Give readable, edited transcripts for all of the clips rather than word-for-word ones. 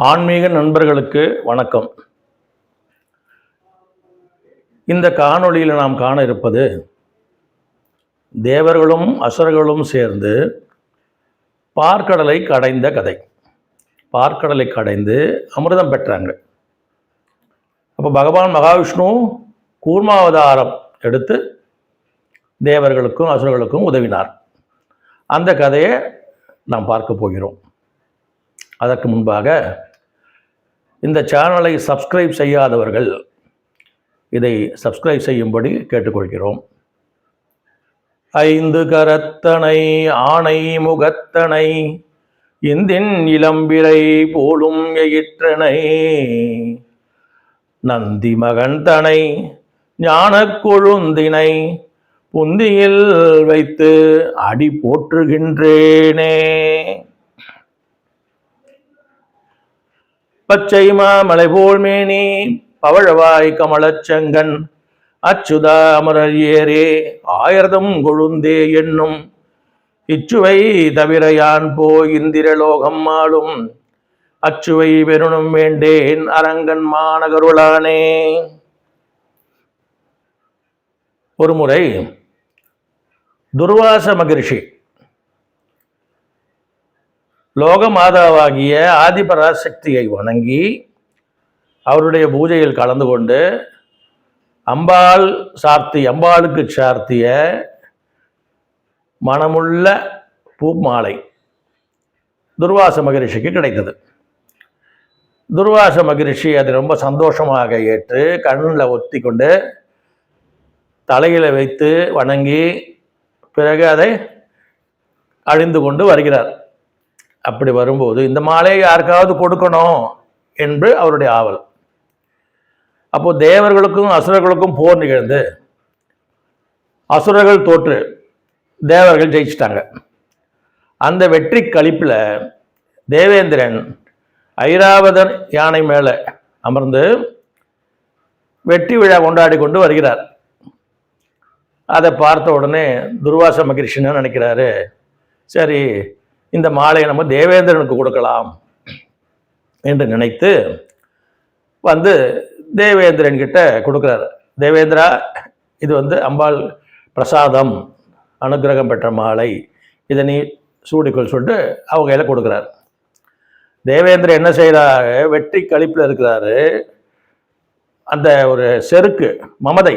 ஆன்மீக நண்பர்களுக்கு வணக்கம். இந்த காணொளியில் நாம் காண இருப்பது தேவர்களும் அசுரர்களும் சேர்ந்து பார்க்கடலை கடைந்த கதை. பார்க்கடலை கடைந்து அமிர்தம் பெற்றாங்க. அப்போ பகவான் மகாவிஷ்ணு கூர்மாவதாரம் எடுத்து தேவர்களுக்கும் அசுரர்களுக்கும் உதவினார். அந்த கதையை நாம் பார்க்க போகிறோம். அதற்கு முன்பாக இந்த சேனலை சப்ஸ்கிரைப் செய்யாதவர்கள் இதை சப்ஸ்கிரைப் செய்யும்படி கேட்டுக்கொள்கிறோம். ஐந்து கரத்தனை ஆணை முகத்தனை இந்தின் இளம்பிரை போலும் எயிற்றனை நந்தி மகன் தனை ஞான கொழுந்தினை புந்தியில் வைத்து அடி போற்றுகின்றேனே. பச்சை மாமலை போல் மேனி பவழவாய் கமலச்சங்கன் அச்சுதா அமரர் ஏரே ஆயிரதம் கொழுந்தே என்னும் இச்சுவை தவிர யான் போய் இந்திரலோகம் ஆளும் அச்சுவை பெருணும் வேண்டேன் அரங்கன் மாநகருளானே. ஒருமுறை துர்வாச மகரிஷி லோகமாதாவாகிய ஆதிபராசக்தியை வணங்கி அவருடைய பூஜையில் கலந்து கொண்டு அம்பாளுக்கு சார்த்திய மனமுள்ள பூ மாலை துர்வாச மகரிஷிக்கு கிடைத்தது. துர்வாச மகரிஷி அதை ரொம்ப சந்தோஷமாக ஏற்று கண்ணில் ஒத்தி கொண்டு தலையில் வைத்து வணங்கி பிறகு அதை அழிந்து கொண்டு வருகிறார். அப்படி வரும்போது இந்த மாலையை யாருக்காவது கொடுக்கணும் என்று அவருடைய ஆவல். அப்போது தேவர்களுக்கும் அசுரர்களுக்கும் போர் நிகழ்ந்து அசுரர்கள் தோற்று தேவர்கள் ஜெயிச்சிட்டாங்க. அந்த வெற்றி களிப்பில் தேவேந்திரன் ஐராவதன் யானை மேலே அமர்ந்து வெற்றி விழா கொண்டாடி கொண்டு வருகிறார். அதை பார்த்த உடனே துர்வாச மகரிஷின்னு நினைக்கிறாரு, சரி இந்த மாலையை நம்ம தேவேந்திரனுக்கு கொடுக்கலாம் என்று நினைத்து வந்து தேவேந்திரன் கிட்ட கொடுக்குறாரு. தேவேந்திரா, இது அம்பாள் பிரசாதம், அனுகிரகம் பெற்ற மாலை, இதை நீ சூடிக்கொள் சொல்லிட்டு அவங்க கையில் கொடுக்குறாரு. தேவேந்திரன் என்ன செய்கிறாரு, வெற்றி களிப்பில் இருக்கிறாரு. அந்த ஒரு செருக்கு, மமதை,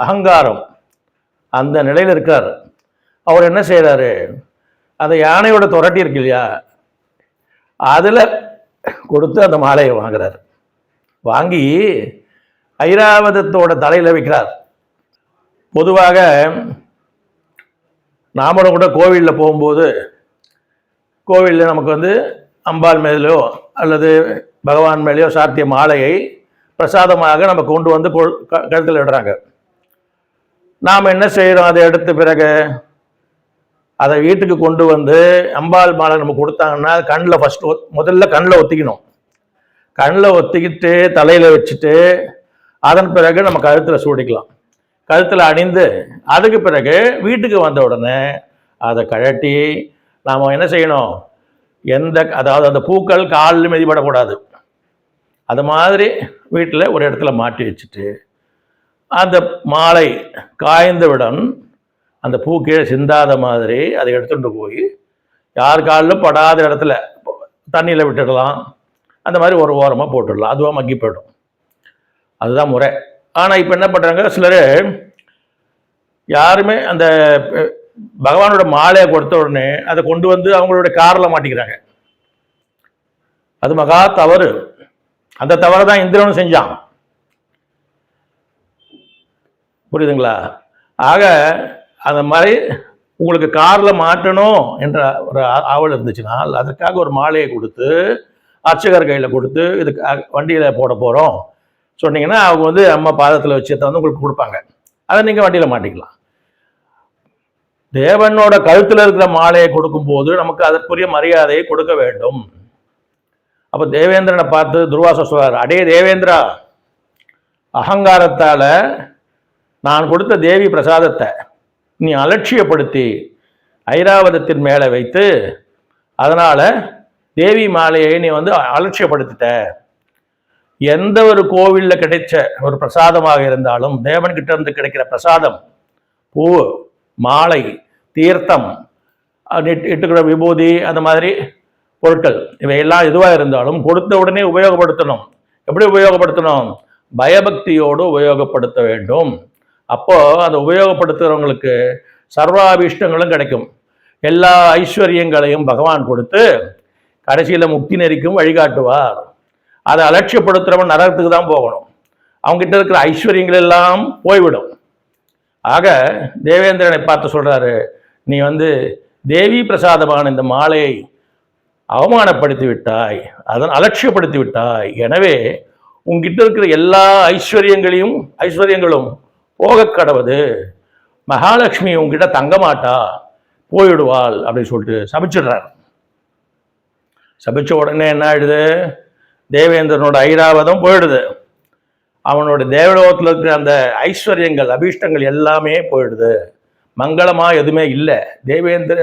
அகங்காரம் அந்த நிலையில் இருக்கார். அவர் என்ன செய்கிறாரு, அந்த யானையோட துரட்டி இருக்கு இல்லையா, அதில் கொடுத்து அந்த மாலையை வாங்குறார். வாங்கி ஐராவதத்தோட தலையில் வைக்கிறார். பொதுவாக நாமளும் கூட கோவிலில் போகும்போது கோவிலில் நமக்கு அம்பாள் மேலேயோ அல்லது பகவான் மேலேயோ சாத்திய மாலையை பிரசாதமாக நம்ம கொண்டு வந்து கழுத்தில் இடுறாங்க. நாம் என்ன செய்கிறோம், அதை எடுத்த பிறகு அதை வீட்டுக்கு கொண்டு வந்து அம்பாள் மாலை நம்ம கொடுத்தாங்கன்னா கண்ணில் முதல்ல கண்ணில் ஒத்திக்கணும். கண்ணில் ஒத்திக்கிட்டு தலையில் வச்சுட்டு அதன் பிறகு நம்ம கழுத்தில் சூடிக்கலாம். கழுத்தில் அணிந்து அதுக்கு பிறகு வீட்டுக்கு வந்த உடனே அதை கழட்டி நாம் என்ன செய்யணும், அதாவது அந்த பூக்கள் காலில் மிதிப்படக்கூடாது. அது மாதிரி வீட்டில் ஒரு இடத்துல மாட்டி வச்சுட்டு அந்த மாலை காய்ந்தவுடன் அந்த பூ கீழே சிந்தாத மாதிரி அதை எடுத்துகிட்டு போய் யார் காலிலும் படாத இடத்துல தண்ணியில் விட்டுடலாம். அந்த மாதிரி ஒரு ஓரமாக போட்டுடலாம், அதுவாக மக்கி போய்டும். அதுதான் முறை. ஆனால் இப்போ என்ன பண்ணுறாங்க, சிலர் யாருமே அந்த பகவானோட மாலையை கொடுத்த உடனே அதை கொண்டு வந்து அவங்களோட காரில் மாட்டிக்கிறாங்க. அது மகா தவறு. அந்த தவறை தான் இந்திரனும் செஞ்சான். புரியுதுங்களா? ஆக அந்த மாதிரி உங்களுக்கு காரில் மாட்டணும் என்ற ஒரு ஆவல் இருந்துச்சுன்னா அதற்காக ஒரு மாலையை கொடுத்து அர்ச்சகர் கையில் கொடுத்து இதுக்கு வண்டியில் போட போகிறோம் சொன்னீங்கன்னா அவங்க அம்மா பாதத்தில் வச்சு உங்களுக்கு கொடுப்பாங்க. அதை நீங்கள் வண்டியில் மாட்டிக்கலாம். தேவனோட கழுத்தில் இருக்கிற மாலையை கொடுக்கும்போது நமக்கு அதற்குரிய மரியாதையை கொடுக்க வேண்டும். அப்போ தேவேந்திரனை பார்த்து துர்வாச சொல்றார், அடே தேவேந்திரா, அகங்காரத்தால் நான் கொடுத்த தேவி பிரசாதத்தை நீ அலட்சியப்படுத்தி ஐராவதத்தின் மேலே வைத்து அதனால் தேவி மாலையை நீ வந்து அலட்சியப்படுத்திட்ட. எந்த ஒரு கோவிலில் கிடைச்ச ஒரு பிரசாதமாக இருந்தாலும், தேவன்கிட்ட இருந்து கிடைக்கிற பிரசாதம், பூ, மாலை, தீர்த்தம், இட்டுக்கிற விபூதி, அந்த மாதிரி பொருட்கள், இவையெல்லாம் எதுவாக இருந்தாலும் கொடுத்த உடனே உபயோகப்படுத்தணும். எப்படி உபயோகப்படுத்தணும்? பயபக்தியோடு உபயோகப்படுத்த வேண்டும். அப்போ அதை உபயோகப்படுத்துகிறவங்களுக்கு சர்வாபீஷ்டங்களும் கிடைக்கும். எல்லா ஐஸ்வர்யங்களையும் பகவான் கொடுத்து கடைசியில் முக்தி நெறிக்கும் வழிகாட்டுவார். அதை அலட்சியப்படுத்துகிறவன் நரகத்துக்கு தான் போகணும். அவங்ககிட்ட இருக்கிற ஐஸ்வர்யங்கள் எல்லாம் போய்விடும். ஆக தேவேந்திரனை பார்த்து சொல்றாரு, நீ வந்து தேவி பிரசாதமான இந்த மாலையை அவமானப்படுத்தி விட்டாய், அதன் அலட்சியப்படுத்தி விட்டாய். எனவே உங்ககிட்ட இருக்கிற எல்லா ஐஸ்வர்யங்களும் போக கடவுது. மகாலட்சுமி உங்ககிட்ட தங்க மாட்டா, போயிடுவாள் அப்படின்னு சொல்லிட்டு சபிச்சிடுறார். சபிச்ச உடனே என்ன ஆயிடுது? தேவேந்திரனோட ஐராவதம் போயிடுது. அவனோட தேவலோகத்தில் இருக்கிற அந்த ஐஸ்வர்யங்கள், அபீஷ்டங்கள் எல்லாமே போயிடுது. மங்களமா எதுவுமே இல்லை.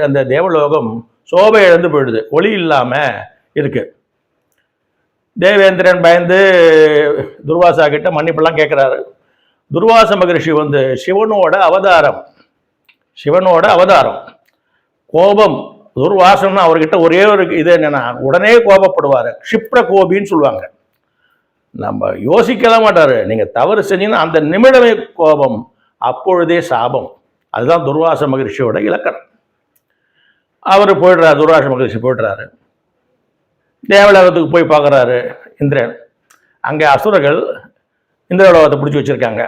அந்த தேவலோகம் சோபை இழந்து போயிடுது, ஒளி இல்லாம இருக்கு. தேவேந்திரன் பயந்து துர்வாசா கிட்ட மன்னிப்பெல்லாம் கேட்கிறாரு. துர்வாச மகரிஷி வந்து சிவனோட அவதாரம். கோபம், துர்வாசம்னு அவர்கிட்ட ஒரே ஒரு இது என்னன்னா, உடனே கோபப்படுவார். க்ஷிப்ர கோபின்னு சொல்லுவாங்க. நம்ம யோசிக்கலாம் மாட்டாரு. நீங்க தவறு செஞ்சீங்கன்னா அந்த நிமிடமே கோபம், அப்பொழுதே சாபம். அதுதான் துர்வாச மகரிஷியோட இலக்கணம். அவர் போயிடுறாரு, துர்வாச மகரிஷி போயிடுறாரு. தேவலோகத்துக்கு போய் பார்க்குறாரு இந்திரன். அங்கே அசுரர்கள் இந்திரலோகத்தை பிடிச்சி வச்சிருக்காங்க.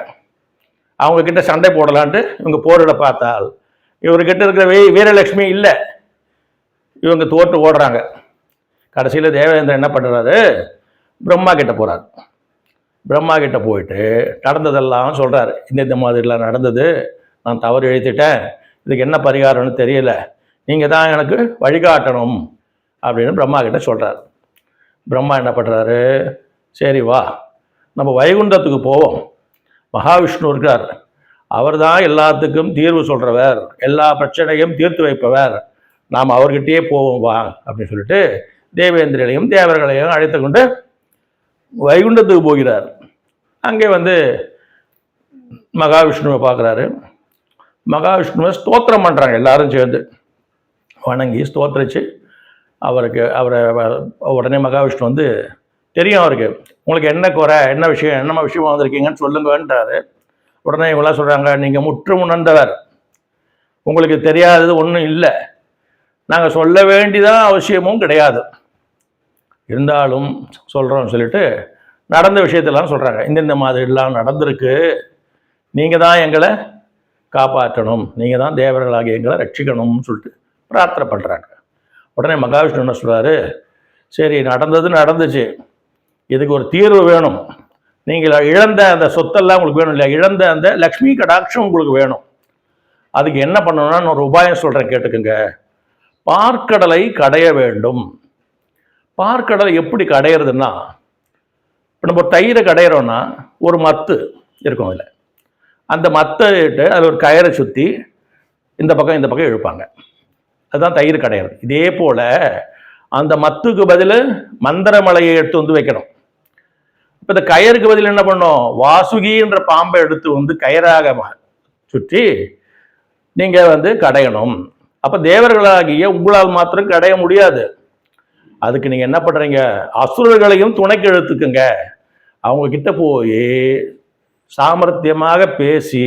அவங்க கிட்ட சண்டை போடலான்ட்டு இவங்க போரிட பார்த்தால், இவர்கிட்ட இருக்கிற வீரலட்சுமி இல்லை. இவங்க தோற்று ஓடுறாங்க. கடைசியில் தேவேந்திரன் என்ன பண்ணுறாரு? பிரம்மா கிட்ட போகிறார். பிரம்மா கிட்ட போயிட்டு நடந்ததெல்லாம் சொல்கிறார். இந்த மாதிரிலாம் நடந்தது, நான் தவறு இழைத்துட்டேன், இதுக்கு என்ன பரிகாரம்னு தெரியல, நீங்கள் தான் எனக்கு வழிகாட்டணும் அப்படின்னு பிரம்மா கிட்ட சொல்கிறார். பிரம்மா என்ன பண்ணுறாரு? சரி வா, நம்ம வைகுண்டத்துக்கு போவோம். மகாவிஷ்ணு இருக்கார், அவர் தான் எல்லாத்துக்கும் தீர்வு சொல்கிறவர், எல்லா பிரச்சனையும் தீர்த்து வைப்பவர், நாம் அவர்கிட்டயே போவோம் வா அப்படின்னு சொல்லிட்டு தேவேந்திரனையும் தேவர்களையும் அழைத்து கொண்டு வைகுண்டத்துக்கு போகிறார். அங்கே வந்து மகாவிஷ்ணுவை பார்க்குறாரு. மகாவிஷ்ணுவை ஸ்தோத்திரம் பண்ணுறாங்க எல்லாரும் சேர்ந்து, வணங்கி ஸ்தோத்திரிச்சு அவரை உடனே மகாவிஷ்ணு வந்து தெரியும் அவருக்கு, உங்களுக்கு என்ன குறை, என்ன விஷயமா வந்திருக்கீங்கன்னு சொல்லுங்கன்றாரு. உடனே இவங்களாம் சொல்கிறாங்க, நீங்கள் முற்று உணர்ந்தவர், உங்களுக்கு தெரியாதது ஒன்றும் இல்லை, நாங்கள் சொல்ல வேண்டியதான் அவசியமும் கிடையாது, இருந்தாலும் சொல்கிறோம் சொல்லிட்டு நடந்த விஷயத்தெல்லாம் சொல்கிறாங்க. இந்த மாதிரிலாம் நடந்திருக்கு, நீங்கள் தான் எங்களை காப்பாற்றணும், நீங்கள் தான் தேவர்களாகி எங்களை ரட்சிக்கணும்னு சொல்லிட்டு பிரார்த்தனை பண்ணுறாங்க. உடனே மகாவிஷ்ணு என்ன சொல்கிறாரு? சரி, நடந்துச்சு, இதுக்கு ஒரு தீர்வு வேணும். நீங்கள் இழந்த அந்த சொத்தெல்லாம் உங்களுக்கு வேணும் இல்லையா, இழந்த அந்த லக்ஷ்மி கடாட்சம் உங்களுக்கு வேணும். அதுக்கு என்ன பண்ணணும்னா நான் ஒரு உபாயம் சொல்கிறேன், கேட்டுக்குங்க. பார்க்கடலை கடைய வேண்டும். பார்க்கடலை எப்படி கடையிறதுன்னா, இப்போ நம்ம தயிரை கடையிறோன்னா ஒரு மத்து இருக்கும், அதில் அந்த மத்தை இட்டு அதில் ஒரு கயிறை சுற்றி இந்த பக்கம் இழுப்பாங்க, அதுதான் தயிர் கடையிறது. இதே போல் அந்த மத்துக்கு பதில் மந்திரமலையை எடுத்து வந்து வைக்கணும். இப்போ இந்த கயருக்கு பதில் என்ன பண்ணோம்? வாசுகின்ற பாம்பை எடுத்து வந்து கயிறாக சுற்றி நீங்கள் வந்து கடையணும். அப்போ தேவர்களாகிய உங்களால் மாத்திரம் கடைய முடியாது. அதுக்கு நீங்கள் என்ன பண்ணுறீங்க? அசுரர்களையும் துணைக்கு இழுத்துக்குங்க. அவங்க கிட்ட போய் சாமர்த்தியமாக பேசி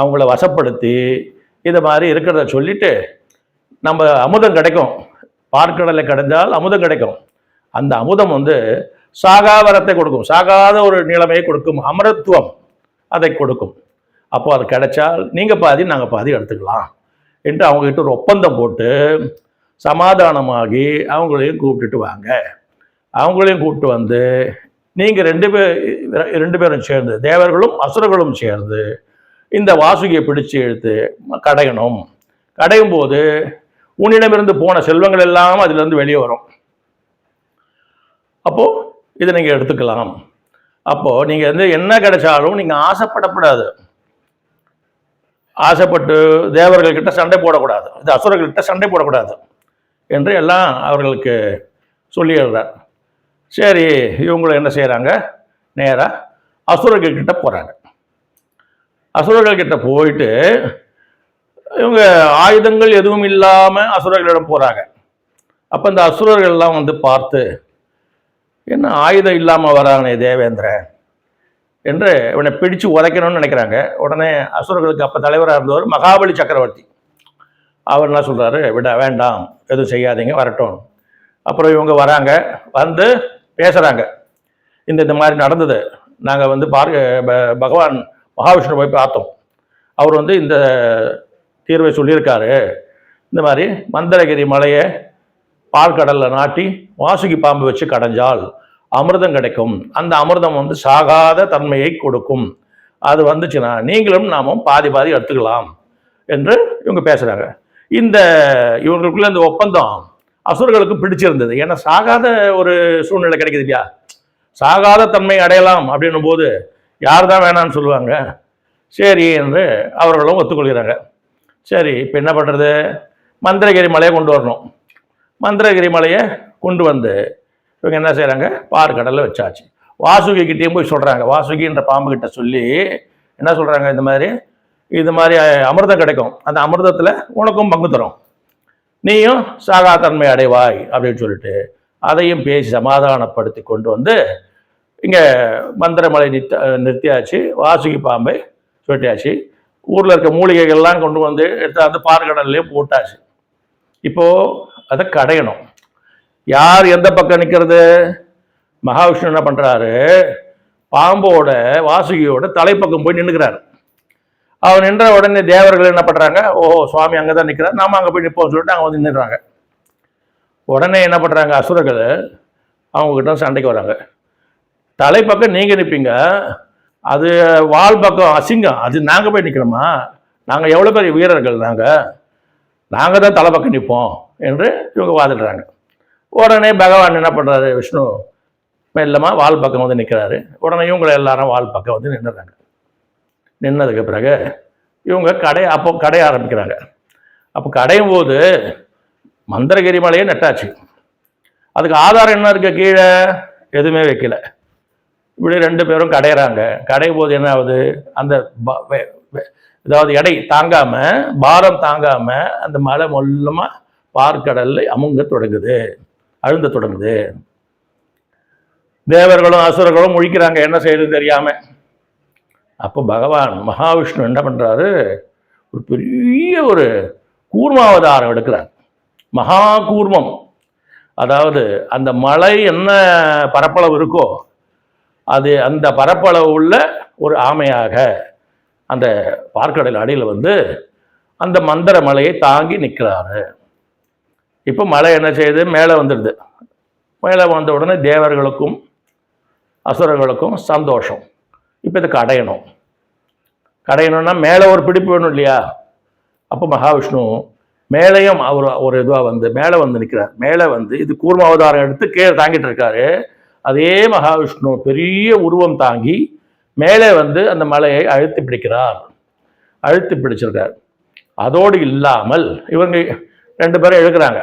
அவங்கள வசப்படுத்தி இதை மாதிரி இருக்கிறத சொல்லிட்டு நம்ம அமுதம் கிடைக்கும். பார்க்கடலை கடைஞ்சால் அமுதம் கிடைக்கும். அந்த அமுதம் வந்து சாகாவரத்தை கொடுக்கும், சாகாத ஒரு நிலைமையை கொடுக்கும், அமரத்துவம் அதை கொடுக்கும். அப்போ அது கிடைச்சால் நீங்கள் பாதி நாங்கள் பாதி எடுத்துக்கலாம் என்று அவங்ககிட்ட ஒரு ஒப்பந்தம் போட்டு சமாதானமாகி அவங்களையும் கூப்பிட்டுட்டு வாங்க. அவங்களையும் கூப்பிட்டு வந்து நீங்கள் ரெண்டு பேரும் சேர்ந்து, தேவர்களும் அசுரர்களும் சேர்ந்து இந்த வாசுகியை பிடிச்சு இழுத்து கடையணும். கடையும் போது உன்னிடமிருந்து போன செல்வங்கள் எல்லாம் அதிலிருந்து வெளியே வரும். அப்போது இதை நீங்கள் எடுத்துக்கலாம். அப்போது நீங்கள் வந்து என்ன கிடைச்சாலும் நீங்கள் ஆசைப்படக்கூடாது. ஆசைப்பட்டு தேவர்கள்கிட்ட சண்டை போடக்கூடாது, இது அசுரர்கள்கிட்ட சண்டை போடக்கூடாது என்று எல்லாம் அவர்களுக்கு சொல்லிடுறார். சரி, இவங்களும் என்ன செய்கிறாங்க, நேராக அசுரர்கள் கிட்ட போகிறாங்க. அசுரர்கள் கிட்ட போயிட்டு இவங்க ஆயுதங்கள் எதுவும் இல்லாமல் அசுரர்களிடம் போகிறாங்க. அப்போ இந்த அசுரர்கள்லாம் வந்து பார்த்து, என்ன ஆயுதம் இல்லாமல் வரானே தேவேந்திரன் என்று இவனை பிடிச்சு உதைக்கணும்னு நினைக்கிறாங்க. உடனே அசுரர்களுக்கு அப்போ தலைவராக இருந்தவர் மகாபலி சக்கரவர்த்தி. அவர் என்ன சொல்கிறாரு, விட வேண்டாம், எதுவும் செய்யாதீங்க, வரட்டும். அப்புறம் இவங்க வராங்க, வந்து பேசுகிறாங்க. இந்த மாதிரி நடந்தது, நாங்கள் வந்து பகவான் மகாவிஷ்ணு போய் பார்த்தோம், அவர் வந்து இந்த தீர்வை சொல்லியிருக்காரு. இந்த மாதிரி மந்திரகிரி மலையை பால்கடலில் நாட்டி வாசுகி பாம்பு வச்சு கடைஞ்சால் அமிர்தம் கிடைக்கும், அந்த அமிர்தம் வந்து சாகாத தன்மையை கொடுக்கும், அது வந்துச்சுன்னா நீங்களும் நாமும் பாதி பாதி எடுத்துக்கலாம் என்று இவங்க பேசுகிறாங்க. இவங்களுக்குள்ள இந்த ஒப்பந்தம் அசுரர்களுக்கு பிடிச்சிருந்தது. ஏன்னா சாகாத ஒரு சூழ்நிலை கிடைக்குது இல்லையா, சாகாத தன்மை அடையலாம் அப்படின்னும் போது யார் தான் வேணான்னு சொல்லுவாங்க. சரி என்று அவர்களும் ஒத்துக்கொள்கிறாங்க. சரி, இப்போ என்ன பண்ணுறது, மந்திரகிரி மலையை கொண்டு வரணும். மந்திரகிரி மலையை கொண்டு வந்து இவங்க என்ன செய்கிறாங்க, பாற்கடலில் வச்சாச்சு. வாசுகி கிட்டேயும் போய் சொல்கிறாங்க, வாசுகின்ற பாம்பு கிட்ட சொல்லி என்ன சொல்கிறாங்க, இது மாதிரி அமிர்தம் கிடைக்கும், அந்த அமிர்தத்தில் உனக்கும் பங்கு தரும், நீயும் சாகாத்தன்மை அடைவாய் அப்படின்னு சொல்லிட்டு அதையும் பேசி சமாதானப்படுத்தி கொண்டு வந்து இங்கே மந்திரமலை நிறுத்தியாச்சு. வாசுகி பாம்பை சொல்லியாச்சு. ஊரில் இருக்க மூலிகைகள்லாம் கொண்டு வந்து எடுத்து அந்த பாற்கடல்லையே போட்டாச்சு. இப்போது அதை கடையணும். யார் எந்த பக்கம் நிற்கிறது, மகாவிஷ்ணு என்ன பண்ணுறாரு, பாம்போட வாசுகியோட தலைப்பக்கம் போய் நின்றுக்கிறார். அவர் நின்ற உடனே தேவர்கள் என்ன பண்ணுறாங்க, ஓஹோ சுவாமி அங்கே தான் நிற்கிறார், நாம அங்கே போய் நிற்போம்னு சொல்லிட்டு அவங்க வந்து நின்றுறாங்க. உடனே என்ன பண்ணுறாங்க, அசுரர்கள் அவங்ககிட்ட சண்டைக்கு வராங்க. தலைப்பக்கம் நீங்கள் நிற்பீங்க, அது வால் பக்கம் அசிங்கம், அது நாங்கள் போய் நிற்கிறோமா, நாங்கள் எவ்வளோ பெரிய வீரர்கள், நாங்கள் தான் தலைப்பக்கம் நிற்போம் என்று இவங்க வாதிடுறாங்க. உடனே பகவான் என்ன பண்ணுறாரு, விஷ்ணு மெல்லமாக வால் பக்கம் வந்து நிற்கிறாரு. உடனே இவங்களை எல்லாரும் வால் பக்கம் வந்து நின்றுறாங்க. நின்னதுக்கு பிறகு இவங்க கடைய ஆரம்பிக்கிறாங்க. அப்போ கடையும் போது மந்திரகிரி மலையே நட்டாச்சு. அதுக்கு ஆதாரம் என்ன இருக்க, கீழே எதுவுமே வைக்கல. இப்படி ரெண்டு பேரும் கடையிறாங்க. கடையும் போது என்ன ஆகுது, அந்த அதாவது எடை தாங்காம, பாரம் தாங்காம அந்த மலை மொல்லமாக பார்க்கடல்ல அமுங்க தொடங்குது, அழுந்த தொடங்குது. தேவர்களும் அசுரர்களும் முழிக்கிறாங்க, என்ன செய்யறது தெரியாம. அப்போ பகவான் மகாவிஷ்ணு என்ன பண்றாரு, ஒரு பெரிய ஒரு கூர்மாவதாரம் எடுக்கிறார். மகா கூர்மம், அதாவது அந்த மலை என்ன பரப்பளவு இருக்கோ அது அந்த பரப்பளவு உள்ள ஒரு ஆமையாக அந்த பார்க்கடல் அடியில் வந்து அந்த மந்திர மலையை தாங்கி நிற்கிறாரு. இப்போ மலை என்ன செய்யுது, மேலே வந்துடுது. மேலே வந்த உடனே தேவர்களுக்கும் அசுரர்களுக்கும் சந்தோஷம். இப்போ இதை கடையணும்னா மேலே ஒரு பிடிப்பு வேணும் இல்லையா. அப்போ மகாவிஷ்ணு மேலேயும் அவர் ஒரு இதுவாக வந்து மேலே வந்து நிற்கிறார். மேலே வந்து இது கூர்ம அவதாரம் எடுத்து கீழே தாங்கிட்டு இருக்காரு. அதே மகாவிஷ்ணு பெரிய உருவம் தாங்கி மேலே வந்து அந்த மலையை அழுத்தி பிடிச்சிருக்கார். அதோடு இல்லாமல் இவங்க ரெண்டு பேரும் இழுக்கிறாங்க.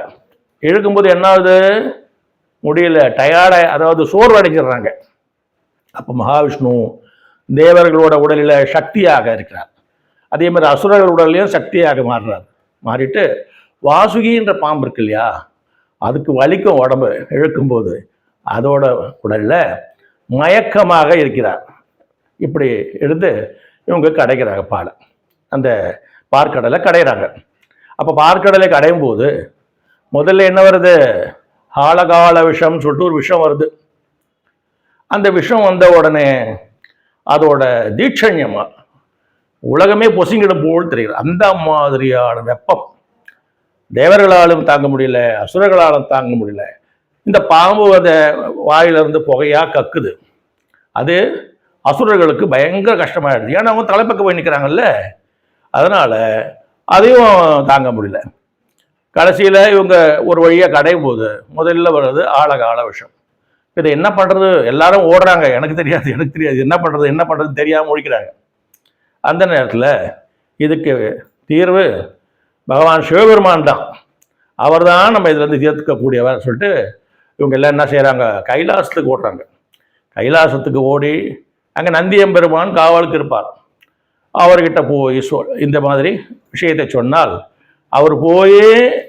இழுக்கும்போது என்ன ஆகுது, முடியல, டயர்டாக, அதாவது சோர்வு அடைஞ்சிடுறாங்க. அப்போ மகாவிஷ்ணு தேவர்களோட உடலில் சக்தியாக இருக்கிறார். அதே மாதிரி அசுரர்கள் உடலையும் சக்தியாக மாறிட்டு வாசுகின்ற பாம்பு இருக்கு இல்லையா, அதுக்கு வலிக்கும் உடம்பு இழுக்கும்போது, அதோட உடலில் மயக்கமாக இருக்கிறார். இப்படி எடுத்து இவங்க கடைக்கிறாங்க பாலை, அந்த பார்க்கடலை கடைகிறாங்க. அப்போ பார்க்கடலை கடையும் போது முதல்ல என்ன வருது, ஆழகால விஷம்னு சொல்லிட்டு ஒரு விஷம் வருது. அந்த விஷம் வந்த உடனே அதோட தீட்சண்யமா உலகமே பொசுங்கிடும் போல் தெரிகிறது. அந்த மாதிரியான வெப்பம் தேவர்களாலும் தாங்க முடியல, அசுரர்களாலும் தாங்க முடியல. இந்த பாம்பு அதை வாயிலிருந்து புகையா கக்குது. அது அசுரர்களுக்கு பயங்கர கஷ்டமாயிடுது. ஏன்னா அவங்க தலைப்பக்கம் போய் நிற்கிறாங்கல்ல, அதனால அதையும் தாங்க முடியல. கடைசியில் இவங்க ஒரு வழியாக கடையும் போது முதல்ல வர்றது ஆழகால விஷம். இதை என்ன பண்ணுறது, எல்லாரும் ஓடுறாங்க, எனக்கு தெரியாது என்ன பண்ணுறது தெரியாமல் முடிக்கிறாங்க. அந்த நேரத்தில் இதுக்கு தீர்வு பகவான் சிவபெருமான் தான், அவர் தான் நம்ம இதுலேருந்து தீர்த்துக்கக்கூடியவர் சொல்லிட்டு இவங்க எல்லாம் என்ன செய்கிறாங்க, கைலாசத்துக்கு ஓடுறாங்க. கைலாசத்துக்கு ஓடி அங்கே நந்தி எம்பெருமான் காவலுக்கு இருப்பார். அவர்கிட்ட போய் இந்த மாதிரி விஷயத்தை சொன்னால் அவர் போய்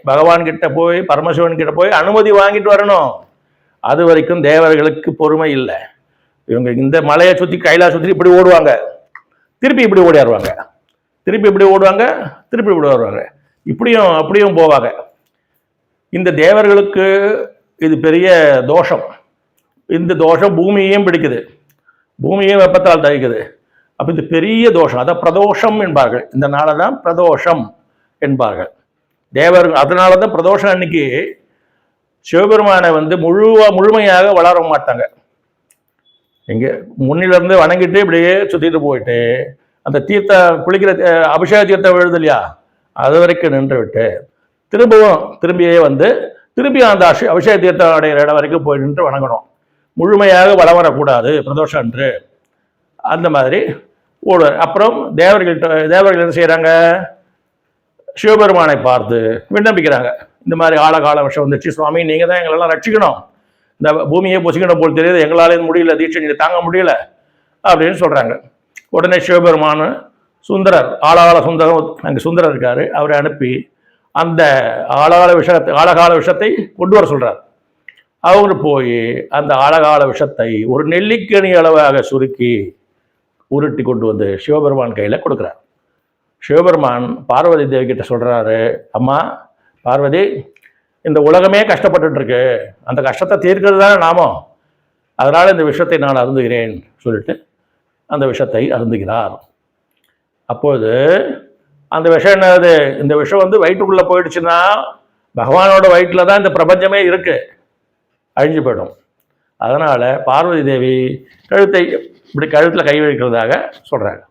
பகவான்கிட்ட போய் பரமசிவன் கிட்ட போய் அனுமதி வாங்கிட்டு வரணும். அது வரைக்கும் தேவர்களுக்கு பொறுமை இல்லை. இவங்க இந்த மலையை சுற்றி கைலாச சுற்றி இப்படி ஓடுவாங்க, திருப்பி இப்படி ஓடிடுவாங்க, திருப்பி இப்படி ஓடுவாங்க, திருப்பி இப்படி வருவாங்க, இப்படியும் அப்படியும் போவாங்க. இந்த தேவர்களுக்கு இது பெரிய தோஷம். இந்த தோஷம் பூமியையும் பிடிக்குது, பூமியையும் வெப்பத்தால் தவிக்குது. அப்போ இது பெரிய தோஷம், அதை பிரதோஷம் என்பார்கள். இந்த நாளை தான் பிரதோஷம் என்பார்கள் தேவர்கள். அதனால தான் பிரதோஷம் அன்னைக்கு சிவபெருமானை முழுமையாக வளர மாட்டாங்க. இங்கே முன்னிலிருந்து வணங்கிட்டு இப்படியே சுற்றிட்டு போயிட்டு அந்த தீர்த்த குளிக்கிற அபிஷேக தீர்த்தம் விழுது இல்லையா, அது வரைக்கும் நின்று விட்டு திரும்பியே வந்து திருப்பி அந்த அபிஷேக தீர்த்தம் அடைகிற இடம் வரைக்கும் போய் நின்று வணங்கணும். முழுமையாக வளம் வரக்கூடாது பிரதோஷம் அன்று. அந்த மாதிரி ஓடுவார். அப்புறம் தேவர்கள் என்ன செய்கிறாங்க, சிவபெருமானை பார்த்து விண்ணப்பிக்கிறாங்க. இந்த மாதிரி ஆழகால விஷம் வந்துச்சு சுவாமி, நீங்கள் தான் எங்களெல்லாம் ரட்சிக்கணும், இந்த பூமியை பொசிக்கணும் போல் தெரியுது, எங்களாலே முடியல, தீட்சை நீங்கள் தாங்க முடியல அப்படின்னு சொல்கிறாங்க. உடனே சிவபெருமான் சுந்தரர், ஆழகால சுந்தரம், அங்கே சுந்தரர் இருக்கார், அவரை அனுப்பி அந்த ஆழகால விஷத்தை கொண்டு வர சொல்கிறார். அவர் போய் அந்த ஆழகால விஷத்தை ஒரு நெல்லிக்கனி அளவாக சுருக்கி உருட்டி கொண்டு வந்து சிவபெருமான் கையில் கொடுக்குறார். சிவபெருமான் பார்வதி தேவி கிட்ட சொல்கிறாரு, அம்மா பார்வதி, இந்த உலகமே கஷ்டப்பட்டு இருக்கு, அந்த கஷ்டத்தை தீர்க்கிறது தானே நாமோ, அதனால் இந்த விஷத்தை நான் அருந்துகிறேன் சொல்லிட்டு அந்த விஷத்தை அருந்துகிறார். அப்போது அந்த விஷம் என்னது, இந்த விஷம் வந்து வயிற்றுக்குள்ளே போயிடுச்சுன்னா பகவானோட வயிற்றில் தான் இந்த பிரபஞ்சமே இருக்கு, அழிஞ்சு போயிடும். அதனால் பார்வதி தேவி இப்படி கழுத்தில் கை வைக்கிறதாக சொல்கிறாங்க.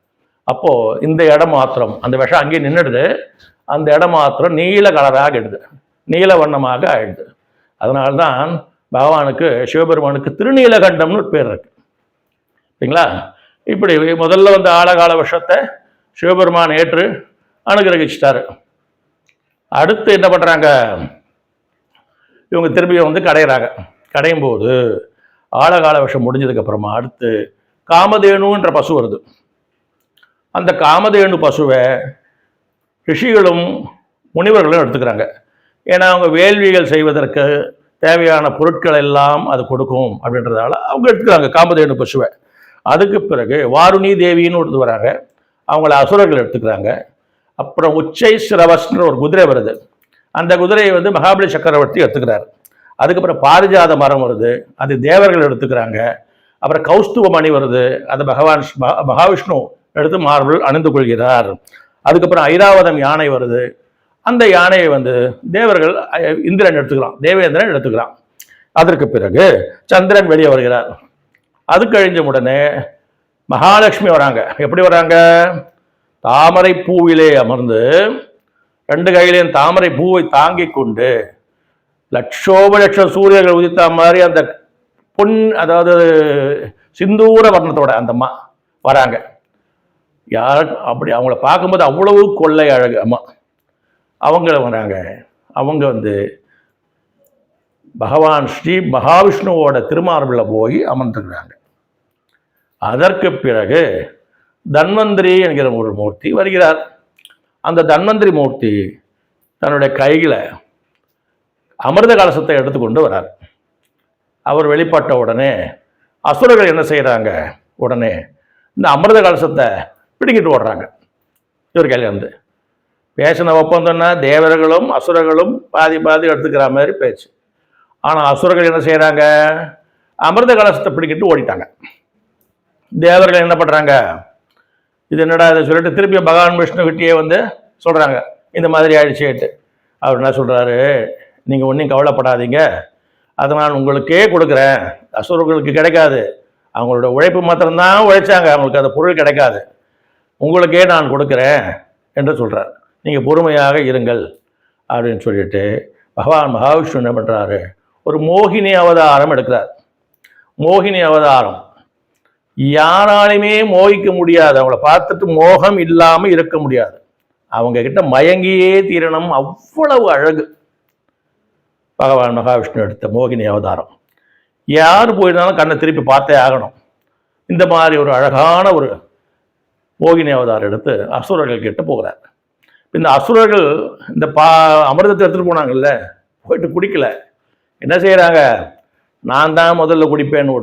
அப்போது இந்த இடம் மாத்திரம், அந்த விஷம் அங்கேயே நின்றுடுது, அந்த இடம் மாத்திரம் நீல கலராக எடுது, நீல வண்ணமாக ஆயிடுது. அதனால்தான் பகவானுக்கு சிவபெருமானுக்கு திருநீலகண்டம்னு ஒரு பேர் இருக்கு, சரிங்களா? இப்படி முதல்ல வந்து ஆழகால விஷத்தை சிவபெருமான் ஏற்று அனுகிரகிச்சிட்டாரு. அடுத்து என்ன பண்ணுறாங்க, இவங்க திரும்பியும் வந்து கடையிறாங்க. கடையும் போது ஆழகால விஷம் முடிஞ்சதுக்கப்புறமா அடுத்து காமதேனுன்ற பசு வருது. அந்த காமதேனு பசுவை ரிஷிகளும் முனிவர்களும் எடுத்துக்கிறாங்க. ஏன்னா அவங்க வேள்விகள் செய்வதற்கு தேவையான பொருட்கள் எல்லாம் அது கொடுக்கும் அப்படின்றதால அவங்க எடுத்துக்கிறாங்க காமதேனு பசுவை. அதுக்கு பிறகு வாருணி தேவின்னு ஒருத்தர் வராங்க, அவங்கள அசுரர்கள் எடுத்துக்கிறாங்க. அப்புறம் உச்சை சிரவஸ்ன்ற ஒரு குதிரை வருது, அந்த குதிரையை வந்து மகாபலி சக்கரவர்த்தி எடுத்துக்கிறார். அதுக்கப்புறம் பாரிஜாத மரம் வருது, அது தேவர்கள் எடுத்துக்கிறாங்க. அப்புறம் கௌஸ்துவ மணி வருது, அது மகாவிஷ்ணு எடுத்து மார்பிள் அணிந்து கொள்கிறார். அதுக்கப்புறம் ஐராவதம் யானை வருது, அந்த யானையை வந்து தேவர்கள் இந்திரன் எடுத்துக்கிறான், தேவேந்திரன் எடுத்துக்கிறான். அதற்கு பிறகு சந்திரன் வெளியே வருகிறார். அது கழிஞ்ச உடனே மகாலட்சுமி வராங்க. எப்படி வராங்க, தாமரை பூவிலே அமர்ந்து 2 கையிலையும் தாமரை பூவை தாங்கி கொண்டு லட்சோபலட்சம் சூரியர்கள் உதித்த மாதிரி அந்த அதாவது சிந்தூர வர்ணத்தோட அந்த அம்மா வராங்க. யாருக்கு அப்படி அவங்கள பார்க்கும்போது அவ்வளவு கொள்ளை அழகு அம்மா. அவங்க வராங்க. அவங்க வந்து பகவான் ஸ்ரீ மகாவிஷ்ணுவோட திருமார்பில் போய் அமர்ந்துக்கிறாங்க. அதற்கு பிறகு தன்வந்திரி என்கிற ஒரு மூர்த்தி வருகிறார். அந்த தன்வந்திரி மூர்த்தி தன்னுடைய கையில் அமிர்த கலசத்தை எடுத்துக்கொண்டு வரார். அவர் வெளிப்பட்ட உடனே அசுரர்கள் என்ன செய்கிறாங்க, உடனே இந்த அமிர்த கலசத்தை பிடிக்கிட்டு ஓடுறாங்க. இவர் கையில் இருந்து பேசின ஒப்பந்தம்னா தேவர்களும் அசுரர்களும் பாதி பாதி எடுத்துக்கிற மாதிரி பேச்சு. ஆனால் அசுரர்கள் என்ன செய்கிறாங்க, அமிர்த கலசத்தை பிடிக்கிட்டு ஓடிட்டாங்க. தேவர்கள் என்ன பண்ணுறாங்க, இது என்னடா இதை சொல்லிட்டு திருப்பி பகவான் விஷ்ணுகிட்டே வந்து சொல்கிறாங்க, இந்த மாதிரி ஆயிடுச்சேட்டு. அவர் என்ன சொல்கிறாரு, நீங்கள் ஒன்றும் கவலைப்படாதீங்க, அதை நான் உங்களுக்கே கொடுக்குறேன், அசுரர்களுக்கு கிடைக்காது, அவங்களோட உழைப்பு மாத்திரம்தான் உழைச்சாங்க, அவங்களுக்கு அந்த பொருள் கிடைக்காது, உங்களுக்கே நான் கொடுக்குறேன் என்று சொல்கிறார். நீங்கள் பொறுமையாக இருங்கள் அப்படின்னு சொல்லிட்டு பகவான் மகாவிஷ்ணு என்ன பண்ணுறாரு, ஒரு மோகினி அவதாரம் எடுக்கிறார். மோகினி அவதாரம் யாராலையுமே மோகிக்க முடியாது, அவங்கள பார்த்துட்டு மோகம் இல்லாமல் இருக்க முடியாது, அவங்க கிட்ட மயங்கியே தீரணும், அவ்வளவு அழகு. பகவான் மகாவிஷ்ணு எடுத்த மோகினி அவதாரம். யார் போயிருந்தாலும் கண்ணை திருப்பி பார்த்தே ஆகணும். இந்த மாதிரி ஒரு அழகான ஒரு மோகினி அவதாரம் எடுத்து அசுரர்கள் கிட்ட போகிறார். இந்த அசுரர்கள் இந்த அமிர்தத்தை எடுத்துகிட்டு போனாங்கல்ல, போயிட்டு குடிக்கல. என்ன செய்கிறாங்க, நான் தான் முதல்ல குடிப்பேன்னு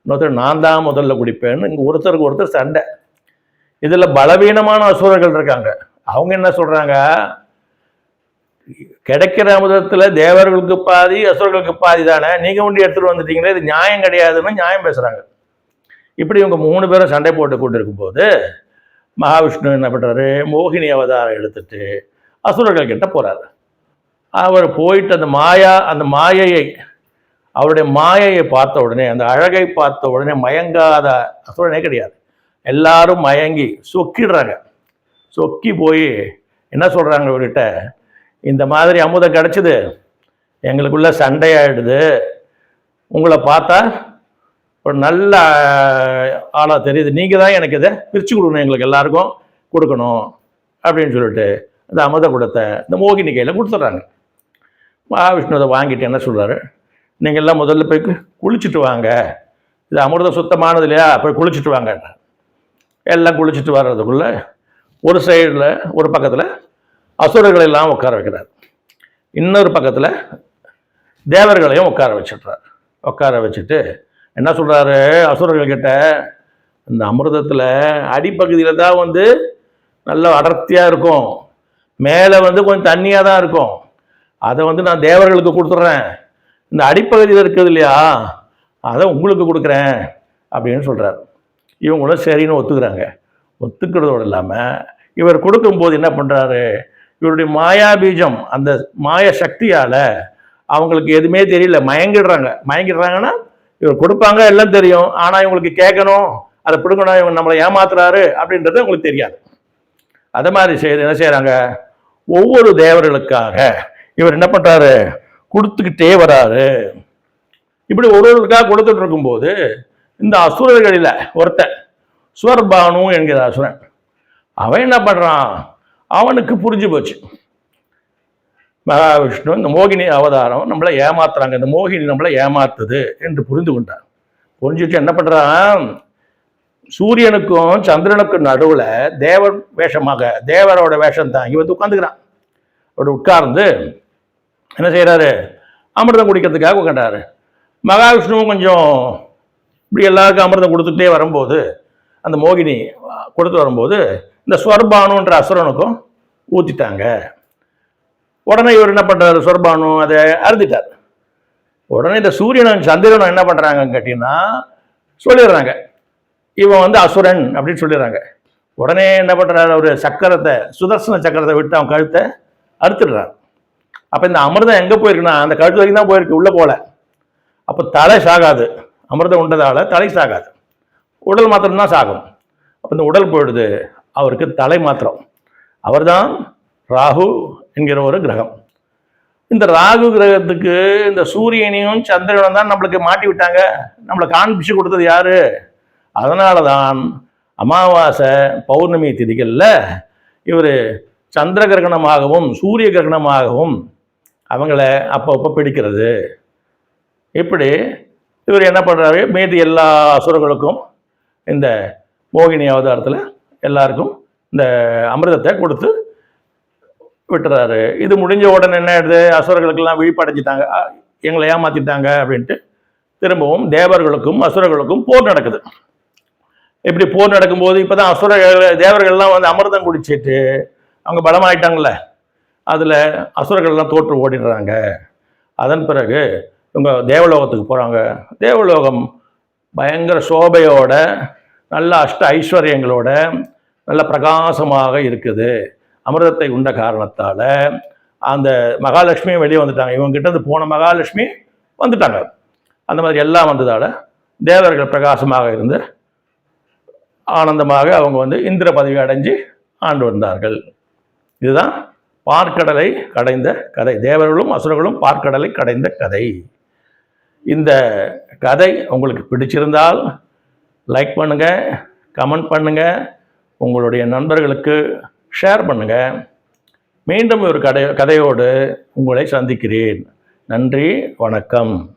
இன்னொருத்தர் நான் தான் முதல்ல குடிப்பேன்னு. இங்கே ஒருத்தருக்கு ஒருத்தர் சண்டை. இதில் பலவீனமான அசுரர்கள் இருக்காங்க. அவங்க என்ன சொல்கிறாங்க, கிடைக்கிற அமுதத்தில் தேவர்களுக்கு பாதி அசுரர்களுக்கு பாதி தானே, நீங்கள் ஒண்டி எடுத்துகிட்டு வந்துட்டீங்களே, இது நியாயம் கிடையாதுன்னு நியாயம் பேசுகிறாங்க. இப்படி இவங்க 3 பேரும் சண்டை போட்டு கொண்டு இருக்கும்போது மகாவிஷ்ணு என்ன பண்ணுறாரு, மோகினி அவதாரம் எடுத்துட்டு அசுரர்கள் கிட்ட போகிறாரு. அவர் போயிட்டு அந்த மாயையை அவருடைய மாயையை பார்த்த உடனே, அந்த அழகை பார்த்த உடனே மயங்காத அசுரனே கிடையாது. எல்லாரும் மயங்கி சொக்கிடுறாங்க. சொக்கி போய் என்ன சொல்கிறாங்க இவர்கிட்ட, இந்த மாதிரி அமுதம் கிடச்சிது, எங்களுக்குள்ள சண்டையாயிடுது, உங்களை பார்த்தா ஒரு நல்ல ஆளாக தெரியுது, நீங்கள் தான் எனக்கு இதை பிரித்து கொடுக்கணும், எங்களுக்கு எல்லாருக்கும் கொடுக்கணும் அப்படின்னு சொல்லிட்டு இந்த அமுத குடத்தை இந்த மோகினி கையில் கொடுத்துட்றாங்க. மகாவிஷ்ணு அதை வாங்கிட்டு என்ன சொல்கிறாரு, நீங்கள் எல்லாம் முதல்ல போய் குளிச்சுட்டு வாங்க, இது அமிர்தம் சுத்தமானது இல்லையா, போய் குளிச்சுட்டு வாங்க. எல்லாம் குளிச்சுட்டு வர்றதுக்குள்ளே ஒரு சைடில் ஒரு பக்கத்தில் அசுரர்கள் எல்லாம் உட்கார வைக்கிறார், இன்னொரு பக்கத்தில் தேவர்களையும் உட்கார வச்சுட்றார். உட்கார வச்சுட்டு என்ன சொல்கிறாரு, அசுரர்கள்கிட்ட இந்த அமிர்தத்தில் அடிப்பகுதியில் தான் நல்ல அடர்த்தியாக இருக்கும், மேலே கொஞ்சம் தண்ணியாக தான் இருக்கும், அதை நான் தேவர்களுக்கு கொடுத்துட்றேன், இந்த அடிப்பகுதியில் இருக்குது இல்லையா அதை உங்களுக்கு கொடுக்குறேன் அப்படின்னு சொல்கிறார். இவங்களும் சரின்னு ஒத்துக்கிறாங்க. ஒத்துக்கிறதோடு இல்லாமல் இவர் கொடுக்கும்போது என்ன பண்ணுறாரு, இவருடைய மாயா பீஜம் அந்த மாய சக்தியால் அவங்களுக்கு எதுவுமே தெரியல, மயங்கிடுறாங்கன்னா இவர் கொடுப்பாங்க எல்லாம் தெரியும், ஆனால் இவங்களுக்கு கேட்கணும், அதை பிடுங்கணும், இவங்க நம்மளை ஏமாத்துறாரு அப்படின்றது உங்களுக்கு தெரியாது. அதை மாதிரி என்ன செய்கிறாங்க, ஒவ்வொரு தேவர்களுக்காக இவர் என்ன பண்ணுறாரு, கொடுத்துக்கிட்டே வராரு. இப்படி ஒருவருக்காக கொடுத்துட்டு இருக்கும்போது இந்த அசுரர்களில் ஒருத்தன் ஸ்வர்பானு என்கிற அசுரன், அவன் என்ன பண்ணுறான், அவனுக்கு புரிஞ்சு போச்சு மகாவிஷ்ணு இந்த மோகினி அவதாரம் நம்மளை ஏமாத்துறாங்க, இந்த மோகினி நம்மளை ஏமாத்துது என்று புரிந்து கொண்டான். புரிஞ்சுட்டு என்ன பண்ணுறான், சூரியனுக்கும் சந்திரனுக்கும் நடுவில் தேவர் வேஷமாக, தேவரோட வேஷம் தான் இவன் உட்காந்துக்கிறான். அவர் உட்கார்ந்து என்ன செய்கிறாரு, அமிர்தம் குடிக்கிறதுக்காக உட்காண்டாரு. மகாவிஷ்ணுவும் கொஞ்சம் இப்படி எல்லாருக்கும் அமிர்தம் கொடுத்துட்டே வரும்போது, அந்த மோகினி கொடுத்து வரும்போது இந்த ஸ்வர்பானுன்ற அசுரனுக்கும் ஊற்றிட்டாங்க. உடனே இவர் என்ன பண்ணுறாரு, ஸ்வர்பானு அதை அறுதிட்டார். உடனே இந்த சூரியனும் சந்திரனும் என்ன பண்ணுறாங்கன்னு கேட்டிங்கன்னா சொல்லிடுறாங்க, இவன் அசுரன் அப்படின்னு சொல்லிடுறாங்க. உடனே என்ன பண்ணுறாரு, ஒரு சக்கரத்தை, சுதர்சன சக்கரத்தை விட்டு அவன் கழுத்தை அறுத்துடுறான். அப்போ இந்த அமிர்தம் எங்கே போயிருக்குன்னா அந்த கழுத்து வரைக்கும் தான் போயிருக்கு, உள்ளே போகல. அப்போ தலை சாகாது, அமிர்தம் உண்டதால் தலை சாகாது, உடல் மாத்திரம்தான் சாகும். அப்போ இந்த உடல் போயிடுது, அவருக்கு தலை மாத்திரம். அவர் தான் ராகு என்கிற ஒரு கிரகம். இந்த ராகு கிரகத்துக்கு இந்த சூரியனையும் சந்திரனும் தான் நம்மளுக்கு மாட்டி விட்டாங்க, நம்மளை காண்பிச்சு கொடுத்தது யாரு. அதனால தான் அமாவாசை பௌர்ணமி திதிகளில் இவர் சந்திர கிரகணமாகவும் சூரிய கிரகணமாகவும் அவங்கள அப்பப்போ பிடிக்கிறது. இப்படி இவர் என்ன பண்ணுறாரு, மீதி எல்லா அசுரர்களுக்கும் இந்த மோகினி அவதாரத்தில் எல்லாருக்கும் இந்த அமிர்தத்தை கொடுத்து விட்டுறாரு. இது முடிஞ்ச உடனே என்ன ஆயிடுது, அசுரர்களுக்கெல்லாம் விழிப்படைஞ்சிட்டாங்க, எங்களை ஏமாற்றிட்டாங்க அப்படின்ட்டு திரும்பவும் தேவர்களுக்கும் அசுரர்களுக்கும் போர் நடக்குது. இப்படி போர் நடக்கும்போது இப்போ தான் தேவர்கள்லாம் அமிர்தம் குடிச்சிட்டு அவங்க பலமாயிட்டாங்கள்ல, அதில் அசுரர்கள்லாம் தோற்று ஓடிடுறாங்க. அதன் பிறகு இவங்க தேவலோகத்துக்கு போகிறாங்க. தேவலோகம் பயங்கர சோபையோட, நல்ல அஷ்ட ஐஸ்வர்யங்களோட, நல்ல பிரகாசமாக இருக்குது. அமிர்தத்தை உண்ட காரணத்தால் அந்த மகாலட்சுமியும் வெளியே வந்துட்டாங்க. இவங்ககிட்ட போன மகாலட்சுமி வந்துட்டாங்க. அந்த மாதிரி எல்லாம் வந்ததால் தேவர்கள் பிரகாசமாக இருந்து ஆனந்தமாக அவங்க இந்திர பதவி அடைஞ்சு ஆண்டு வந்தார்கள். இதுதான் பார்க்கடலை கடைந்த கதை. தேவர்களும் அசுரர்களும் பார்க்கடலை கடைந்த கதை. இந்த கதை உங்களுக்கு பிடிச்சிருந்தால் லைக் பண்ணுங்கள், கமெண்ட் பண்ணுங்கள், உங்களுடைய நண்பர்களுக்கு ஷேர் பண்ணுங்கள். மீண்டும் ஒரு கதையோடு உங்களை சந்திக்கிறேன். நன்றி, வணக்கம்.